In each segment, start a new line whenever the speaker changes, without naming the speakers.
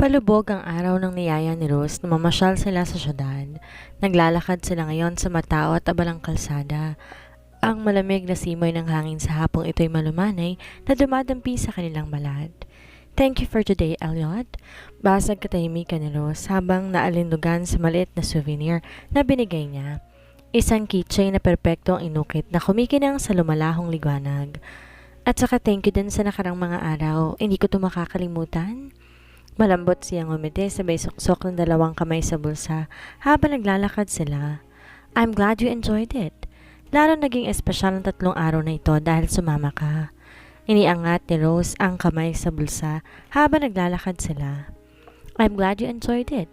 Palubog ang araw ng niyaya ni Rose na mamasyal sila sa syudad. Naglalakad sila ngayon sa matao at abalang kalsada. Ang malamig na simoy ng hangin sa hapong ito'y malumanay na dumadampi sa kanilang balat. Thank you for today, Elliot. Basag katahimikan ni Rose habang naalindugan sa maliit na souvenir na binigay niya. Isang keychain na perpekto ang inukit na kumikinang sa lumalahong liwanag. At saka thank you din sa nakarang mga araw. Hindi ko ito makakalimutan. Malambot siyang umiti sabay suksok ng dalawang kamay sa bulsa habang naglalakad sila. I'm glad you enjoyed it. Lalo naging espesyal ang 3 araw na ito dahil sumama ka. Iniangat ni Rose ang kamay sa bulsa habang naglalakad sila. I'm glad you enjoyed it.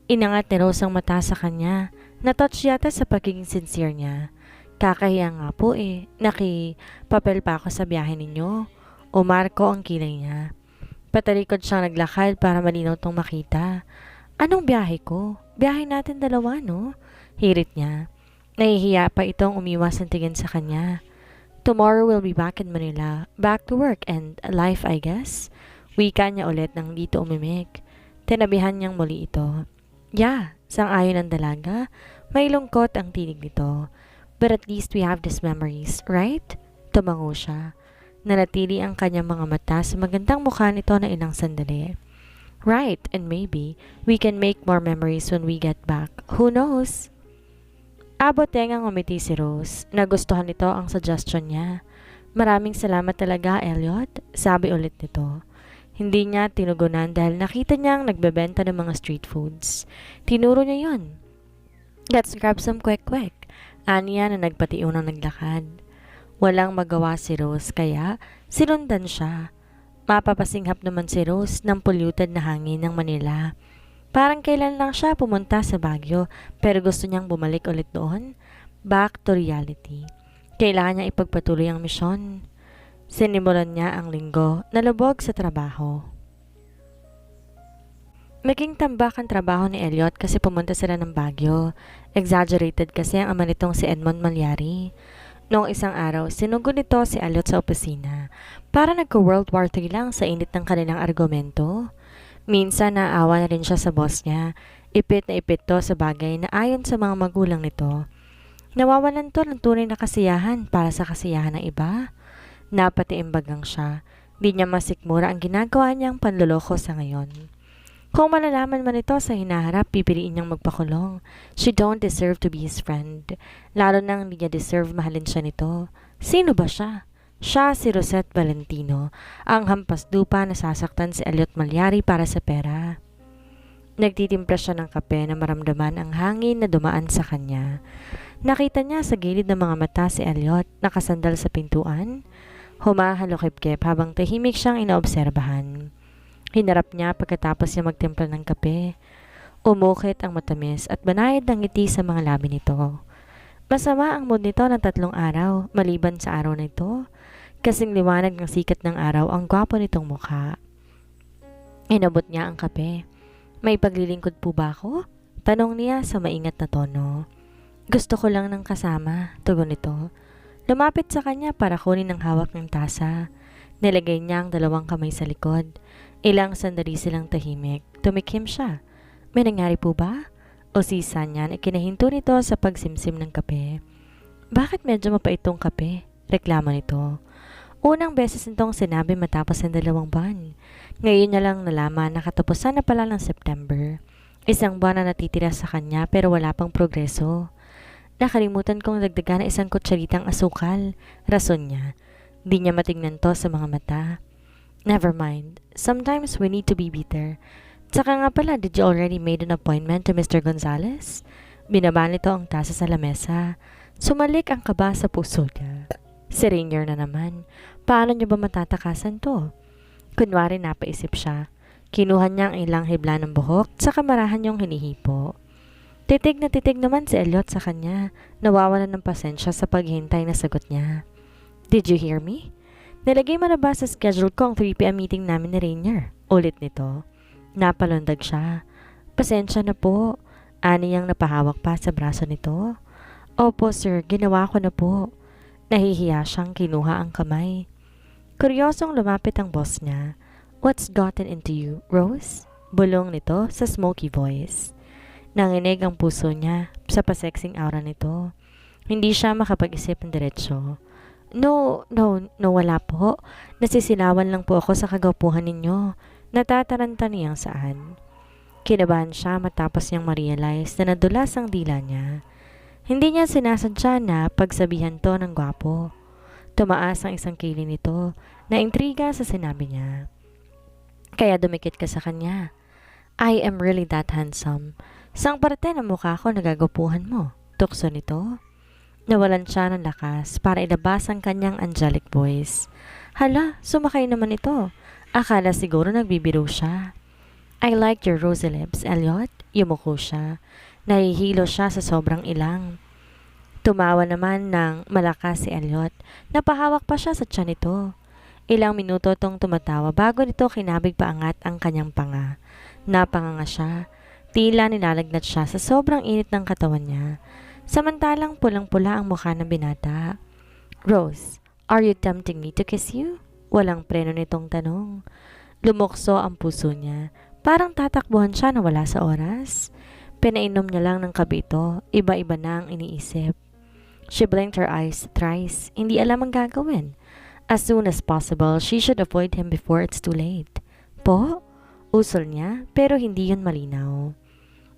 Inangat ni Rose ang mata sa kanya. Natouch yata sa pagiging sincere niya. Kakahiya nga po Nakipapel pa ako sa biyahe ninyo. Umarko ang kilay niya. Patalikod siyang naglakad para malinaw tong makita. Anong biyahe ko? Biyahe natin dalawa, no? Hirit niya. Nahihiya pa itong umiwas ng tingin sa kanya. Tomorrow we'll be back in Manila. Back to work and life, I guess. Wika niya ulit nang dito umimik. Tinabihan niyang muli ito. Yeah, sang-ayon ang dalaga. May lungkot ang tinig nito. But at least we have these memories, right? Tumango siya. Nanatili ang kanyang mga mata sa magandang mukha nito na ilang sandali. Right, and maybe we can make more memories when we get back. Who knows? Abot-tengang umiti si Rose. Nagustuhan nito ang suggestion niya. Maraming salamat talaga, Elliot, sabi ulit nito. Hindi niya tinugunan dahil nakita niyang nagbebenta ng mga street foods. Tinuro niya yon. Let's grab some kwek-kwek. Aniya na nagpatiunang naglakad. Walang magawa si Rose kaya sinundan siya. Mapapasinghap naman si Rose ng polluted na hangin ng Manila. Parang kailan lang siya pumunta sa Baguio pero gusto niyang bumalik ulit doon. Back to reality. Kailangan niya ipagpatuloy ang misyon. Sinimulan niya ang linggo na lubog sa trabaho. Naging tambak ang trabaho ni Elliot kasi pumunta sila ng Baguio. Exaggerated kasi ang ama nitong si Edmond Malyari. Noong isang araw, sinugo nito si Elliot sa opisina. Para nagka-World War III lang sa init ng kanilang argumento. Minsan naawa na rin siya sa boss niya. Ipit na ipit to sa bagay na ayon sa mga magulang nito. Nawawalan to ng tunay na kasiyahan para sa kasiyahan ng iba. Napatiimbagang siya. Di niya masikmura ang ginagawa niyang panloloko sa ngayon. Kung malalaman man ito sa hinaharap, pipiliin niyang magpakulong. She don't deserve to be his friend. Lalo nang hindi niya deserve mahalin siya nito. Sino ba siya? Siya si Rosette Valentino, ang hampas lupa na sasaktan si Elliot Malyari para sa pera. Nagtitimpla siya ng kape na maramdaman ang hangin na dumaan sa kanya. Nakita niya sa gilid ng mga mata si Elliot, nakasandal sa pintuan. Humahalokip-kip habang tahimik siyang inaobserbahan. Hinarap niya pagkatapos niya magtimpla ng kape. Umukit ang matamis at banayad ng ngiti sa mga labi nito. Masama ang mood nito ng 3 araw maliban sa araw na ito. Kasing liwanag ng sikat ng araw ang gwapo nitong mukha. Inabot niya ang kape. May paglilingkod po ba ako? Tanong niya sa maingat na tono. Gusto ko lang ng kasama, tugon nito. Lumapit sa kanya para kunin ang hawak ng tasa. Nilagay niya ang 2 kamay sa likod. Ilang sandali silang tahimik. Tumikim siya. May nangyari po ba? O sisa niyan ay kinahinto nito sa pagsimsim ng kape. Bakit medyo mapaitong kape? Reklamo nito. Unang beses nitong sinabi matapos ng 2 buwan. Ngayon niya lang nalaman na katapusan na pala ng September. 1 buwan na natitira sa kanya pero wala pang progreso. Nakalimutan kong dagdagan na 1 kutsaritang asukal. Rason niya. Di niya matignan to sa mga mata. Never mind. Sometimes we need to be bitter. Tsaka nga pala, did you already made an appointment to Mr. Gonzales? Binaba nito ang tasa sa lamesa. Sumalik ang kaba sa puso niya. Si Rainier na naman. Paano niyo ba matatakasan to? Kunwari napaisip siya. Kinuha niya ang ilang hibla ng buhok tsaka marahan yung hinihipo. Titig na titig naman si Elliot sa kanya. Nawawalan ng pasensya sa paghintay na sagot niya. Did you hear me? Nilagay mo na ba sa schedule ko ang 3 p.m. meeting namin ni Rainier? Ulit nito. Napalundag siya. Pasensya na po. Ani niyang napahawak pa sa braso nito. Opo sir, ginawa ko na po. Nahihiya siyang kinuha ang kamay. Kuryosong lumapit ang boss niya. What's gotten into you, Rose? Bulong nito sa smoky voice. Nanginig ang puso niya sa paseksing aura nito. Hindi siya makapag-isip ng diretsyo. No, wala po. Nasisilawan lang po ako sa kagwapuhan ninyo. Natataranta niyang saan. Kinabahan siya matapos niyang ma-realize na nadulas ang dila niya. Hindi niya sinasadya na pagsabihan to ng gwapo. Tumaas ang isang kili nito na intriga sa sinabi niya. Kaya dumikit ka sa kanya. I am really that handsome. Saang parte ng mukha ko nagagapuhan mo? Tukso nito. Nawalan siya ng lakas para ilabas ang kanyang angelic voice. Hala, sumakay naman ito. Akala siguro nagbibiro siya. I like your rosy lips, Elliot. Yumuko siya. Nahihilo siya sa sobrang ilang. Tumawa naman ng malakas si Elliot. Napahawak pa siya sa tiyan nito. Ilang minuto tong tumatawa bago nito kinabig paangat ang kanyang panga. Napanganga siya. Tila nilalagnat siya sa sobrang init ng katawan niya. Samantalang pulang-pula ang mukha ng binata. Rose, are you tempting me to kiss you? Walang preno nitong tanong. Lumukso ang puso niya. Parang tatakbuhan siya na wala sa oras. Pinainom niya lang ng kabito. Iba-iba na ang iniisip. She blinked her eyes thrice. Hindi alam ang gagawin. As soon as possible, she should avoid him before it's too late. Po? Usol niya, pero hindi yun malinaw.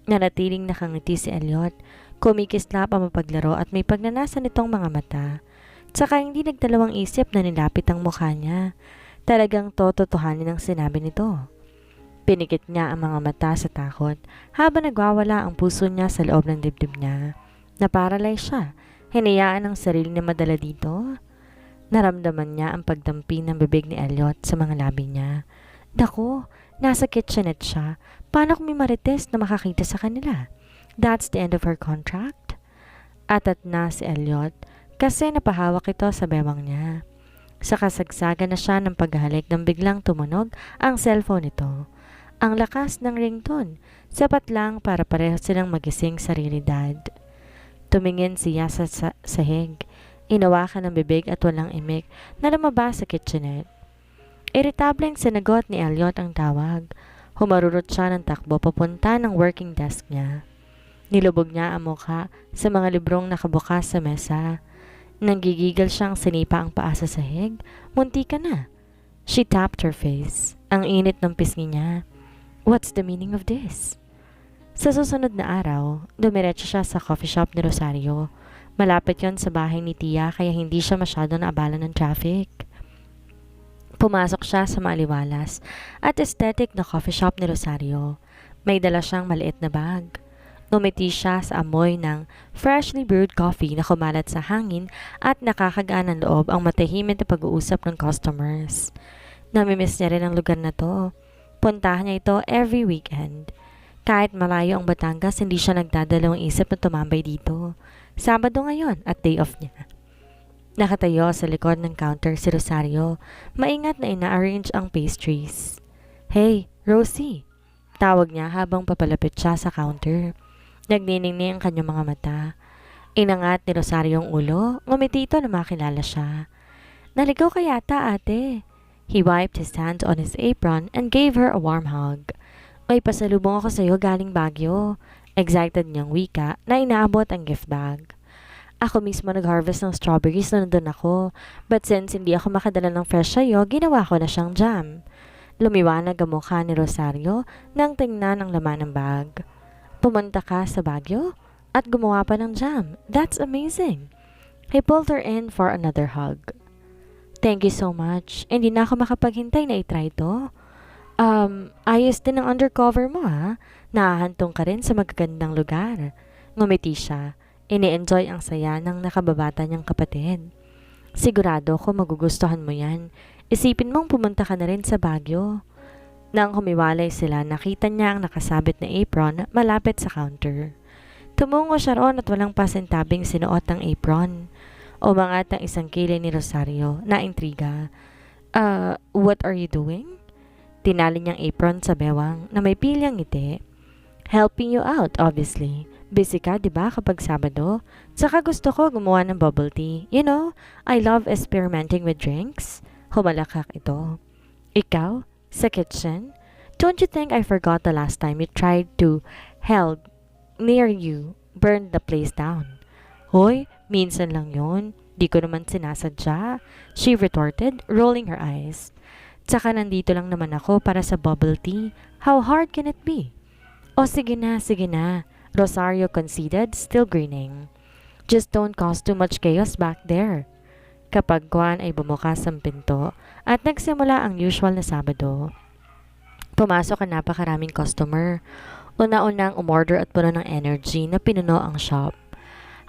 Nanatiling nakangiti si Elliot. Kumikislap ang mapaglaro at may pagnanasa nitong mga mata. Tsaka hindi nagdalawang isip na nilapit ang mukha niya. Talagang tototohanin ang sinabi nito. Pinikit niya ang mga mata sa takot habang nagwawala ang puso niya sa loob ng dibdib niya. Naparalyze siya. Hinayaan ang sarili na madala dito. Naramdaman niya ang pagdampi ng bibig ni Elliot sa mga labi niya. Naku, nasa kitchenette siya. Paano kung may marites na makakita sa kanila? That's the end of her contract? Atat na si Elliot kasi napahawak ito sa bewang niya. Sa kasagsagan na siya ng paghahalik nang biglang tumunog ang cellphone nito. Ang lakas ng ringtone, sapat lang para pareho silang magising sa realidad. Tumingin siya sa sahig. Inawakan ng bibig at walang imik na lumabas sa kitchenette. Irritableng sinagot ni Elliot ang tawag. Humarurot siya ng takbo papunta ng working desk niya. Nilubog niya ang mukha sa mga librong nakabukas sa mesa. Nanggigigil siyang sinipa ang paa sa sahig. Munti ka na. She tapped her face. Ang init ng pisngi niya. What's the meaning of this? Sa susunod na araw, dumiretso siya sa coffee shop ni Rosario. Malapit yon sa bahay ni Tia kaya hindi siya masyado naabala ng traffic. Pumasok siya sa maaliwalas at aesthetic na coffee shop ni Rosario. May dala siyang maliit na bag. Ngumiti siya sa amoy ng freshly brewed coffee na kumalat sa hangin at nakakagaan ng loob ang matahimik na pag-uusap ng customers. Namimiss niya rin ang lugar na to. Puntahan niya ito every weekend. Kahit malayo ang Batangas, hindi siya nagdadalawang isip na tumambay dito. Sabado ngayon at day off niya. Nakatayo sa likod ng counter si Rosario. Maingat na ina-arrange ang pastries. Hey, Rosie! Tawag niya habang papalapit siya sa counter. Nagniningning ang kanyang mga mata. Inangat ni Rosario ang ulo. Ngumiti ito na makilala siya. Naligaw ka yata, ate. He wiped his hand on his apron and gave her a warm hug. May pasalubong ako sa iyo galing Baguio. Excited niyang wika na inaabot ang gift bag. Ako mismo nag-harvest ng strawberries na nandun ako. But since hindi ako makadala ng fresh sa'yo, ginawa ko na siyang jam. Lumiwanag ang mukha ni Rosario nang tingnan ang laman ng bag. Pumunta ka sa Baguio? At gumawa pa ng jam. That's amazing. He pulled her in for another hug. Thank you so much. Hindi na ako makapaghintay na itry ito. Ayos din ang undercover mo ha. Nahahantong ka rin sa magagandang lugar. Ngumiti siya. Ini-enjoy ang saya ng nakababata niyang kapatid. Sigurado ko magugustuhan mo yan. Isipin mong pumunta ka na rin sa Baguio. Nang humiwalay sila, nakita niya ang nakasabit na apron malapit sa counter. Tumungo siya roon at walang pasintabing sinuot ang apron. Umangat ang isang kilay ni Rosario na intriga. What are you doing? Tinali niyang apron sa bewang na may pilyang ngiti. Helping you out, obviously. Busy ka, di ba, kapag Sabado? Tsaka gusto ko gumawa ng bubble tea. You know, I love experimenting with drinks. Humalakak ito. Ikaw? Sa kitchen? Don't you think I forgot the last time you tried to held near you burned the place down? Hoy, minsan lang yon. Di ko naman sinasadya, she retorted, rolling her eyes. Tsaka nandito lang naman ako para sa bubble tea. How hard can it be? O sige na, sige na. Rosario conceded, still grinning. Just don't cause too much chaos back there. Kapag Juan ay bumukas ang pinto at nagsimula ang usual na Sabado, pumasok ang napakaraming customer. Una-unang umorder at puno ng energy na pinuno ang shop.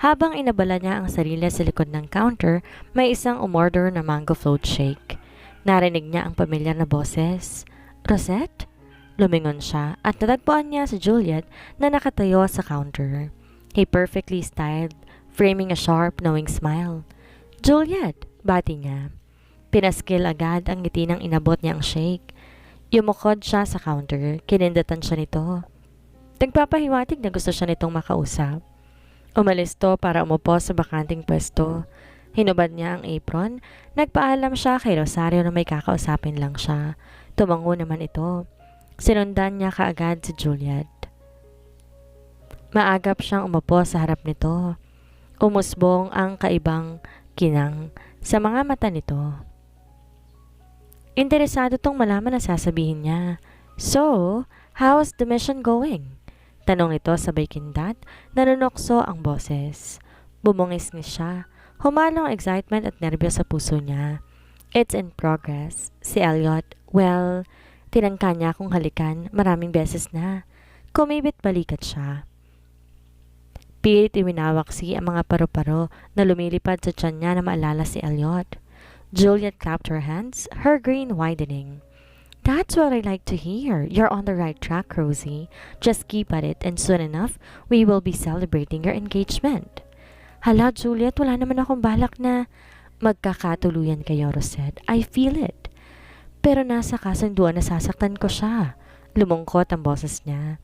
Habang inabala niya ang sarili sa likod ng counter, may isang umorder na mango float shake. Narinig niya ang pamilyar na boses. Rosette? Lumingon siya at natagpuan niya si Juliet na nakatayo sa counter. He perfectly styled, framing a sharp, knowing smile. Juliet! Bati niya. Pinaskil agad ang ngiti nang inabot niya ang shake. Yumukod siya sa counter, kinindatan siya nito. Nagpapahiwatig na gusto siya nitong makausap. Umalis to para umupo sa bakanting pwesto. Hinubad niya ang apron. Nagpaalam siya kay Rosario na may kakausapin lang siya. Tumango naman ito. Sinundan niya kaagad si Juliet. Maagap siyang umupo sa harap nito. Umusbong ang kaibang kinang sa mga mata nito. Interesado tong malaman ang sasabihin niya. So, how's the mission going? Tanong nito sabay kindat, nanunokso ang boses. Bumungis-ngis siya. Humalo ang excitement at nerbiyos sa puso niya. It's in progress. Si Elliot, well, tinangka niya akong halikan maraming beses na. Kumibit balikat siya. Pilit iwinawaksi ang mga paru-paro na lumilipad sa tiyan niya na maalala si Elliot. Juliet clapped her hands, her grin widening. That's what I like to hear. You're on the right track, Rosie. Just keep at it and soon enough, we will be celebrating your engagement. Hala, Juliet, wala naman akong balak na magkakatuluyan kayo, Rosette. I feel it. Pero nasa kasunduan na sasaktan ko siya. Lumungkot ang boses niya.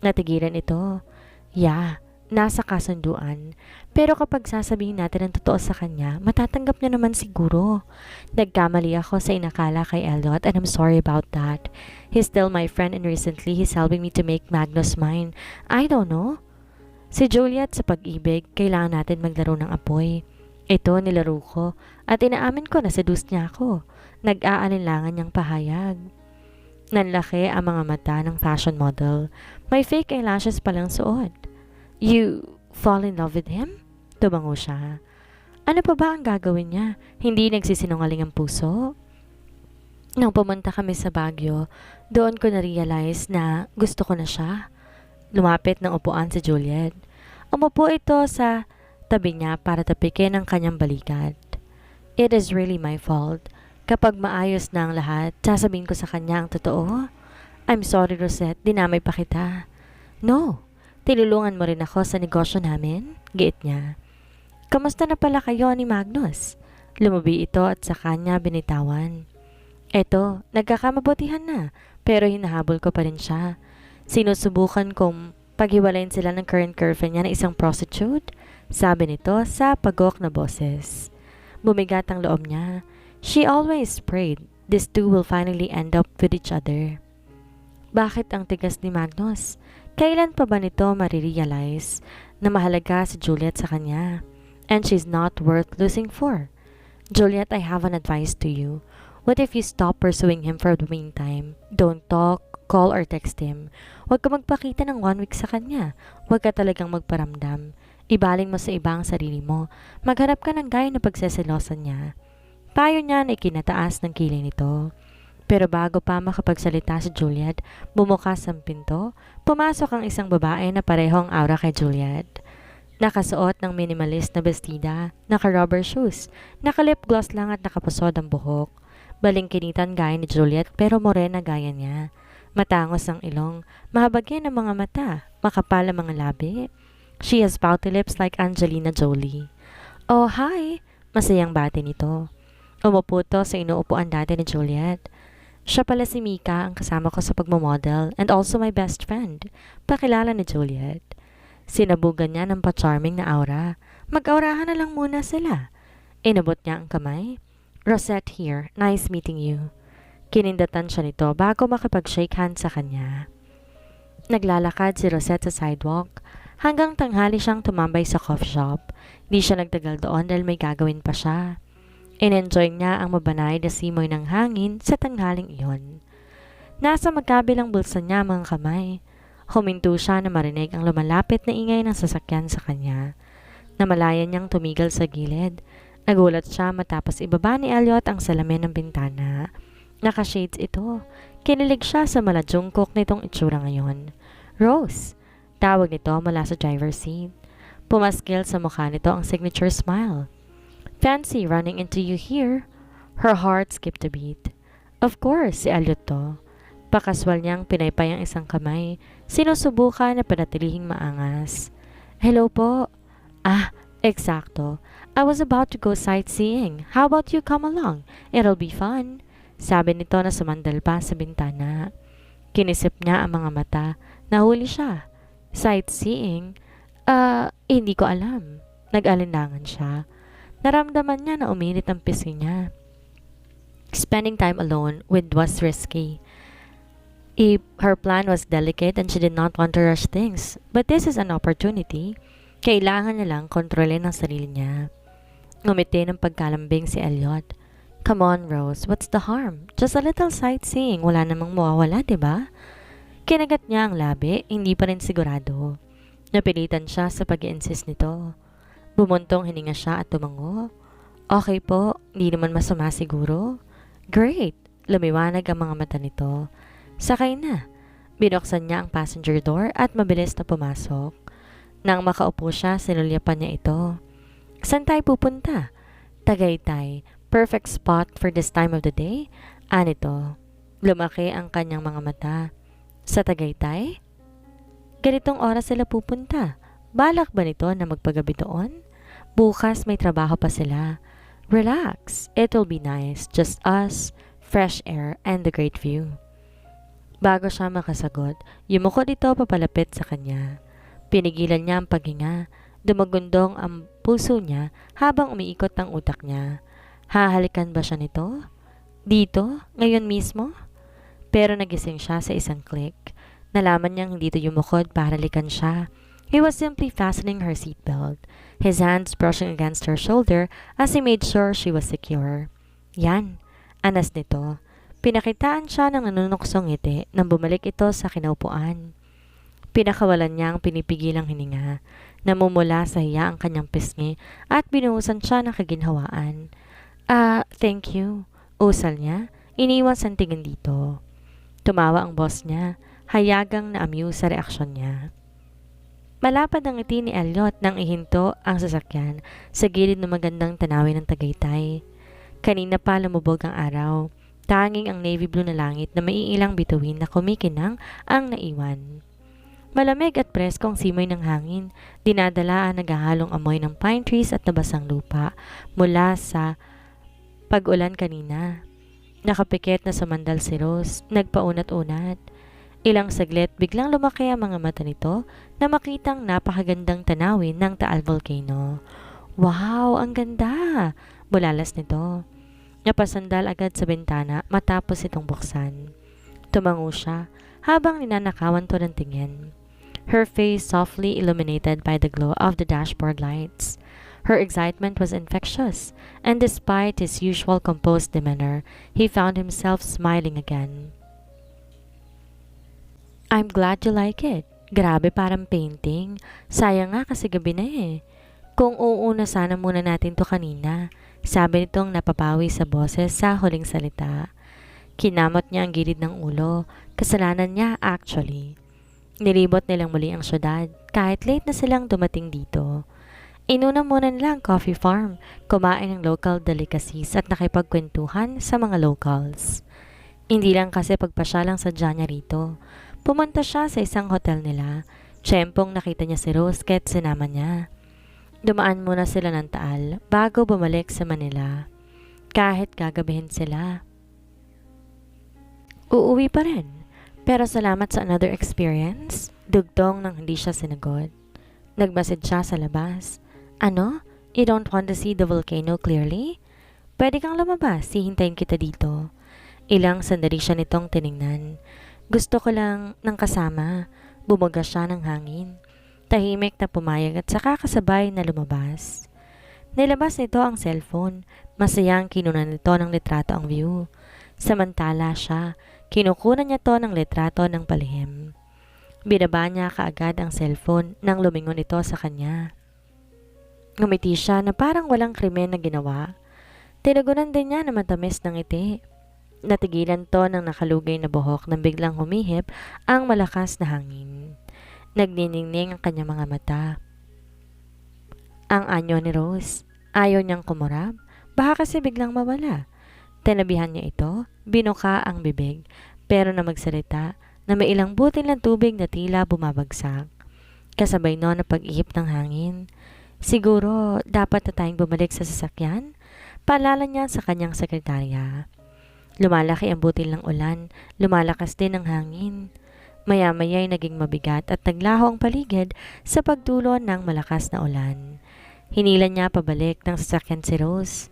Natigilan ito. Yeah, nasa kasunduan. Pero kapag sasabihin natin ang totoo sa kanya, matatanggap niya naman siguro. Nagkamali ako sa inakala kay Elliot and I'm sorry about that. He's still my friend and recently he's helping me to make Magnus mine. I don't know. Si Juliet sa pag-ibig, kailangan natin maglaro ng apoy. Ito nilaro ko at inaamin ko na seduce niya ako. Nag-aalinlangan niyang pahayag. Nanlaki ang mga mata ng fashion model. May fake eyelashes palang suot. You fall in love with him? Tumango siya. Ano pa ba ang gagawin niya? Hindi nagsisinungaling ang puso? Nang pumunta kami sa Baguio, doon ko na-realize na gusto ko na siya. Lumapit ng upuan si Juliet. Umupo ito sa tabi niya para tapikin ang kanyang balikat. It is really my fault. Kapag maayos na ang lahat, sasabihin ko sa kanya ang totoo. I'm sorry, Rosette, dinamay pa kita. No, tinulungan mo rin ako sa negosyo namin, giit niya. Kamusta na pala kayo ni Magnus? Lumubi ito at sa kanya binitawan. Eto, nagkakamabutihan na, pero hinahabol ko pa rin siya. Sinusubukan kong paghiwalayin sila ng current girlfriend niya na isang prostitute, sabi nito sa pagok na boses. Bumigat ang loob niya. She always prayed these two will finally end up with each other. Bakit ang tigas ni Magnus? Kailan pa ba nito marirealize na mahalaga si Juliet sa kanya? And she's not worth losing for. Juliet, I have an advice to you. What if you stop pursuing him for the meantime? Don't talk, call or text him. Huwag ka magpakita ng 1 week sa kanya. Huwag ka talagang magparamdam. Ibaling mo sa iba ang sarili mo. Maghanap ka ng guy na pagseselosan niya. Payo niya na ikinataas ng kilay nito. Pero bago pa makapagsalita si Juliet, bumukas ang pinto, pumasok ang isang babae na parehong aura kay Juliet. Nakasuot ng minimalist na bestida, naka-rubber shoes, naka-lip gloss lang at nakapusod ang buhok. Balingkinitan gaya ni Juliet pero morena gaya niya. Matangos ang ilong, mahabagyan ang mga mata, makapal ang mga labi. She has pouty lips like Angelina Jolie. Oh, hi! Masayang bati nito. Umupo to sa inuupuan dati ni Juliet. Siya pala si Mika, ang kasama ko sa pagmamodel and also my best friend. Pakilala ni Juliet. Sinabugan niya ng pa-charming na aura. Mag-aurahan na lang muna sila. Inabot niya ang kamay. Rosette here. Nice meeting you. Kinindatan siya nito bago makipag-shake hands sa kanya. Naglalakad si Rosette sa sidewalk. Hanggang tanghali siyang tumambay sa coffee shop. Di siya nagtagal doon dahil may gagawin pa siya. In-enjoy niya ang mabanay na simoy ng hangin sa tanghaling iyon. Nasa magkabilang bulsa niya ang mga kamay. Huminto siya na marinig ang lumalapit na ingay ng sasakyan sa kanya. Namalayan niyang tumigil sa gilid. Nagulat siya matapos ibaba ni Elliot ang salamin ng bintana. Naka-shades ito. Kinilig siya sa malajungkok nitong itsura ngayon. Rose! Tawag nito mula sa driver's seat. Pumaskil sa mukha nito ang signature smile. Fancy running into you here. Her heart skipped a beat. Of course, si Elliot to. Pakaswal niyang pinaypay ang isang kamay. Sinusubukan na panatilihing maangas. Hello po. Ah, eksakto. I was about to go sightseeing. How about you come along? It'll be fun. Sabi nito na sumandal pa sa bintana. Kinisip niya ang mga mata. Nahuli siya. Sightseeing? Hindi ko alam. Nag-alinlangan siya. Naramdaman niya na uminit ang pisngi niya. Spending time alone was risky. Her plan was delicate and she did not want to rush things. But this is an opportunity. Kailangan niya lang kontrolin ang sarili niya. Ngumiti ng pagkalambing si Elliot. Come on, Rose. What's the harm? Just a little sightseeing. Wala namang mawawala, diba? Kinagat niya ang labi, hindi pa rin sigurado. Napilitan siya sa pag-i-insist nito. Bumuntong hininga siya at tumango. Okay po, hindi naman masama siguro. Great! Lumiwanag ang mga mata nito. Sakay na. Binuksan niya ang passenger door at mabilis na pumasok. Nang makaupo siya, sinulyapan niya ito. Saan tayo pupunta? Tagaytay. Perfect spot for this time of the day? Anito. Lumaki ang kanyang mga mata. Sa Tagaytay? Ganitong oras sila pupunta. Balak ba nito na magpagabi doon? Bukas may trabaho pa sila. Relax. It'll be nice. Just us, fresh air, and the great view. Bago siya makasagot, yumukod ito papalapit sa kanya. Pinigilan niya ang paghinga. Dumagundong ang puso niya habang umiikot ang utak niya. Hahalikan ba siya nito? Dito? Ngayon mismo? Pero nagising siya sa isang click. Nalaman niyang hindi ito yumukod para halikan siya. He was simply fastening her seatbelt, his hands brushing against her shoulder as he made sure she was secure. Yan, anas nito. Pinakitaan siya ng nanunuksong ngiti nang bumalik ito sa kinaupuan. Pinakawalan niya ang pinipigilang hininga. Namumula sa hiya ang kanyang pisngi at binuhusan siya ng kaginhawaan. Thank you. Usal niya. Iniwan sa tingin dito. Tumawa ang boss niya. Hayagang na-amuse sa reaksyon niya. Malapad ang ngiti ni Elliot nang ihinto ang sasakyan sa gilid ng magandang tanawin ng Tagaytay. Kanina pa lumubog ang araw. Tanging ang navy blue na langit na maiilang bituin na kumikinang ang naiwan. Malamig at preskong simoy ng hangin, dinadala ang naghahalong amoy ng pine trees at nabasang lupa mula sa pag-ulan kanina. Nakapikit na sumandal si Rose, nagpaunat-unat. Ilang saglit, biglang lumaki ang mga mata nito na makitang napakagandang tanawin ng Taal Volcano. Wow, ang ganda! Bulalas nito. Napasandal agad sa bintana matapos itong buksan. Tumango siya habang ninanakawan to ng tingin. Her face softly illuminated by the glow of the dashboard lights. Her excitement was infectious, and despite his usual composed demeanor, he found himself smiling again. I'm glad you like it. Grabe, parang painting. Sayang nga kasi gabi na eh. Kung uuna sana muna natin to kanina, sabi nitong napapawi sa boses sa huling salita. Kinamot niya ang gilid ng ulo. Kasalanan niya actually. Nilibot nilang muli ang syudad kahit late na silang dumating dito. Inuna muna nila ang coffee farm, kumain ng local delicacies at nakipagkwentuhan sa mga locals. Hindi lang kasi pagpasyalang sadya niya rito. Pumunta siya sa isang hotel nila. Tiyempong nakita niya si Rose kahit sinama niya. Dumaan muna sila ng Taal bago bumalik sa Manila. Kahit gagabihin sila, uuwi pa rin. Pero salamat sa another experience. Dugtong nang hindi siya sinagot. Nagmasid siya sa labas. Ano? You don't want to see the volcano clearly? Pwede kang lumabas, hihintayin kita dito. Ilang sandali siya nitong tiningnan. Gusto ko lang ng kasama. Bumaga siya ng hangin. Tahimik na pumayag at saka kasabay na lumabas. Nilabas nito ang cellphone. Masayang kinunan nito ng litrato ang view. Samantala siya, kinukunan niya to ng litrato ng palihim. Binaba niya kaagad ang cellphone nang lumingon ito sa kanya. Ngumiti siya na parang walang krimen na ginawa. Tinugunan din niya na matamis ng ngiti. Natigilan to ng nakalugay na buhok nang biglang humihip ang malakas na hangin. Nagniningning ang kanyang mga mata. Ang anyo ni Rose. Ayaw niyang kumurab. Baka kasi biglang mawala. Tinabihan niya ito, binuka ang bibig, pero na magsalita na may ilang butil ng tubig na tila bumabagsak. Kasabay no na pag-ihip ng hangin. Siguro dapat na tayong bumalik sa sasakyan? Paalala niya sa kanyang sekretarya. Lumalaki ang butil ng ulan, lumalakas din ang hangin. Maya-maya'y naging mabigat at naglaho ang paligid sa pagdulo ng malakas na ulan. Hinila niya pabalik ng sasakyan si Rose.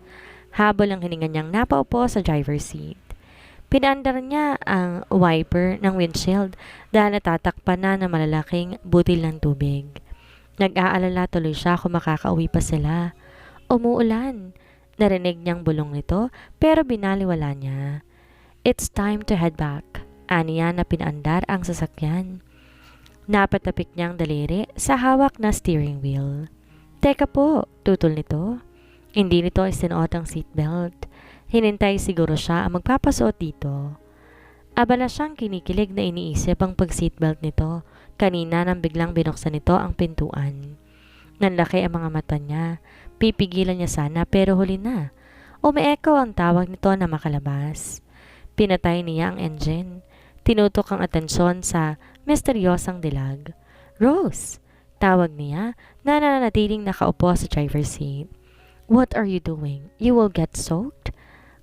Habol ang hininga niyang napaupo sa driver's seat. Pinaandar niya ang wiper ng windshield dahil natatakpan na ng malalaking butil ng tubig. Nag-aalala tuloy siya kung makakauwi pa sila. Umuulan. Narinig niyang bulong nito pero binaliwala niya. It's time to head back. Aniya na pinaandar ang sasakyan. Napatapik niyang daliri sa hawak na steering wheel. Teka po, tutol nito. Hindi nito isinuot ang seatbelt. Hinintay siguro siya ang magpapasuot dito. Abala siyang kinikilig na iniisip ang pag-seatbelt nito. Kanina nang biglang binuksan nito ang pintuan. Nanlaki ang mga mata niya. Pipigilan niya sana pero huli na. Umeeko ang tawag nito na makalabas. Pinatay niya ang engine. Tinutok ang atensyon sa misteryosang dilag. Rose! Tawag niya na nananatiling nakaupo sa driver's seat. What are you doing? You will get soaked?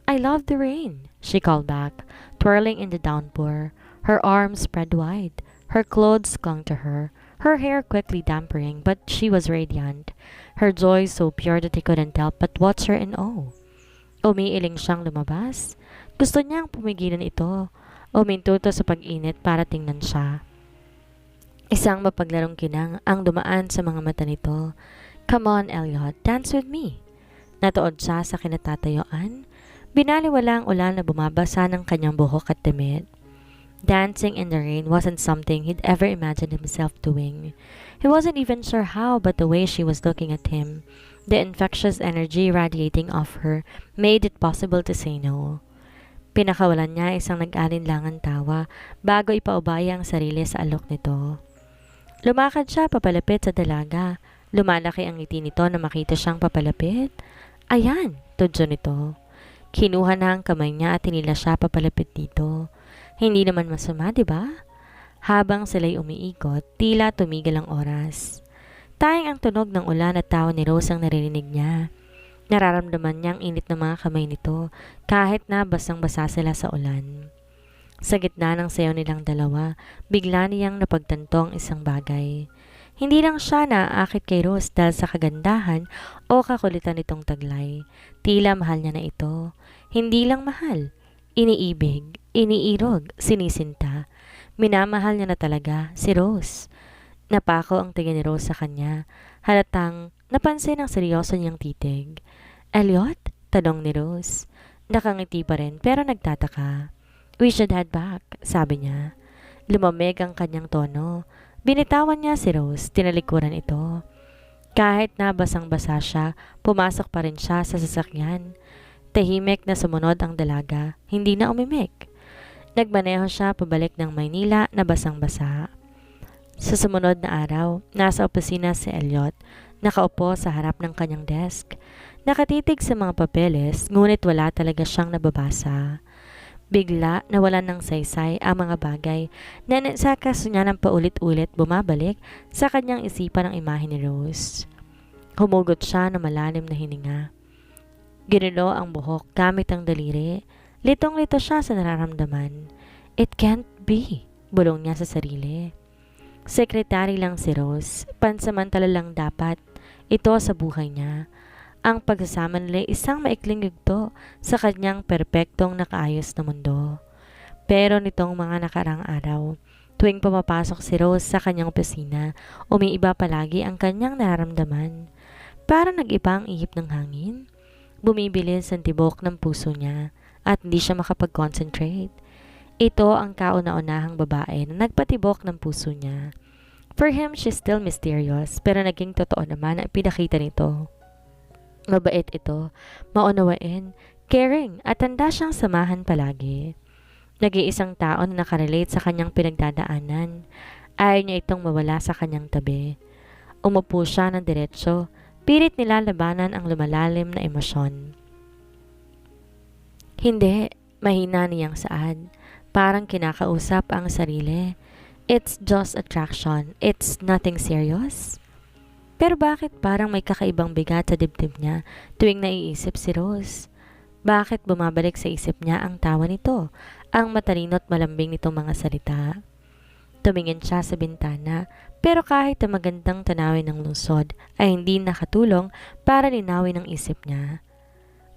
I love the rain, she called back, twirling in the downpour. Her arms spread wide. Her clothes clung to her, her hair quickly dampering, but she was radiant. Her joy so pure that he couldn't help but watch her in awe. Umiiling siyang lumabas. Gusto niyang pumigilan ito. Umintuto sa pag-init para tingnan siya. Isang mapaglarong kinang ang dumaan sa mga mata nito. Come on, Elliot, dance with me. Natuod siya sa kinatatayuan. Binaliwala ang ulan na bumabasa ng kanyang buhok at damit. Dancing in the rain wasn't something he'd ever imagined himself doing. He wasn't even sure how, but the way she was looking at him, the infectious energy radiating off her, made it possible to say no. Pinakawalan niya isang nag-alinlangan tawa bago ipaubaya ang sarili sa alok nito. Lumakad siya papalapit sa dalaga. Lumalaki ang ngiti nito na makita siyang papalapit. Ayan, tudyo nito. Kinuha na ang kamay niya at hinila siya papalapit dito. Hindi naman masama, di ba? Habang sila'y umiikot, tila tumigil ang oras. Tayang ang tunog ng ulan at tawa ni Rose ang naririnig niya. Nararamdaman niya ang init ng mga kamay nito kahit na basang-basa sila sa ulan. Sa gitna ng sayaw nilang dalawa, bigla niyang napagtanto ang isang bagay. Hindi lang siya naaakit kay Rose dahil sa kagandahan o kakulitan nitong taglay. Tila mahal niya na ito. Hindi lang mahal. Iniibig, iniirog, sinisinta. Minamahal niya na talaga si Rose. Napako ang tingin ni Rose sa kanya. Halatang napansin ang seryoso niyang titig. Elliot? Tanong ni Rose. Nakangiti pa rin pero nagtataka. We should head back, sabi niya. Lumamig ang kanyang tono. Binitawan niya si Rose, tinalikuran ito. Kahit na basang-basa siya, pumasok pa rin siya sa sasakyan. Tahimik na sumunod ang dalaga, hindi na umimik. Nagmaneho siya pabalik ng Maynila na basang-basa. Sa sumunod na araw, nasa opisina si Elliot, nakaupo sa harap ng kanyang desk. Nakatitig sa mga papeles, ngunit wala talaga siyang nababasa. Bigla nawalan ng saysay ang mga bagay na sa kaso niya ng paulit-ulit bumabalik sa kanyang isipan ng imahe ni Rose. Humugot siya ng malalim na hininga. Ginulo ang buhok gamit ang daliri. Litong-lito siya sa nararamdaman. It can't be, bulong niya sa sarili. Sekretary lang si Rose, pansamantala lang dapat ito sa buhay niya. Ang pagsasama nila ay isang maikling yugto sa kanyang perpektong nakaayos na mundo. Pero nitong mga nakarang araw, tuwing pumapasok si Rose sa kanyang opisina, umiiba palagi ang kanyang nararamdaman. Parang nag-iba ang ihip ng hangin. Bumibilis ang tibok ng puso niya at hindi siya makapag-concentrate. Ito ang kauna-unahang babae na nagpatibok ng puso niya. For him, she's still mysterious, pero naging totoo naman ang pinakita nito. Mabait ito, maunawain, caring, at tanda siyang samahan palagi. Nag-iisang tao na nakarelate sa kanyang pinagdadaanan. Ayaw niya itong mawala sa kanyang tabi. Umupo siya ng diretsyo, pilit nilalabanan ang lumalalim na emosyon. Hindi, mahina niyang saad. Parang kinakausap ang sarili. It's just attraction. It's nothing serious. Pero bakit parang may kakaibang bigat sa dibdib niya tuwing naiisip si Rose? Bakit bumabalik sa isip niya ang tawa nito, ang matalino at malambing nitong mga salita? Tumingin siya sa bintana, pero kahit ang magandang tanawin ng lungsod ay hindi nakatulong para linawin ang isip niya.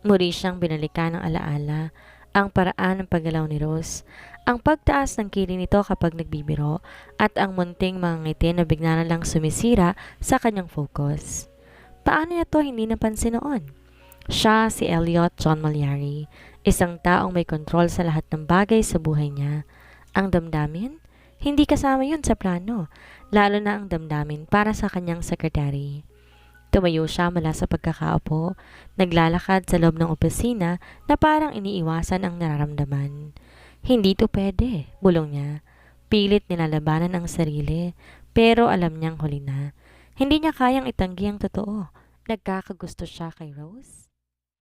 Muli siyang binalikan ng alaala, ang paraan ng paggalaw ni Rose, ang pagtaas ng kilay nito kapag nagbibiro, at ang munting mga ngiti na bigla na lang sumisira sa kanyang focus. Paano niya to hindi napansin noon? Siya si Elliot John Malyari, isang taong may kontrol sa lahat ng bagay sa buhay niya. Ang damdamin? Hindi kasama yun sa plano, lalo na ang damdamin para sa kanyang sekretary. Tumayo siya mula sa pagkakaupo, naglalakad sa loob ng opisina na parang iniiwasan ang nararamdaman. Hindi to pwede, bulong niya. Pilit nilalabanan ang sarili, pero alam niyang huli na. Hindi niya kayang itanggi ang totoo. Nagkakagusto siya kay Rose.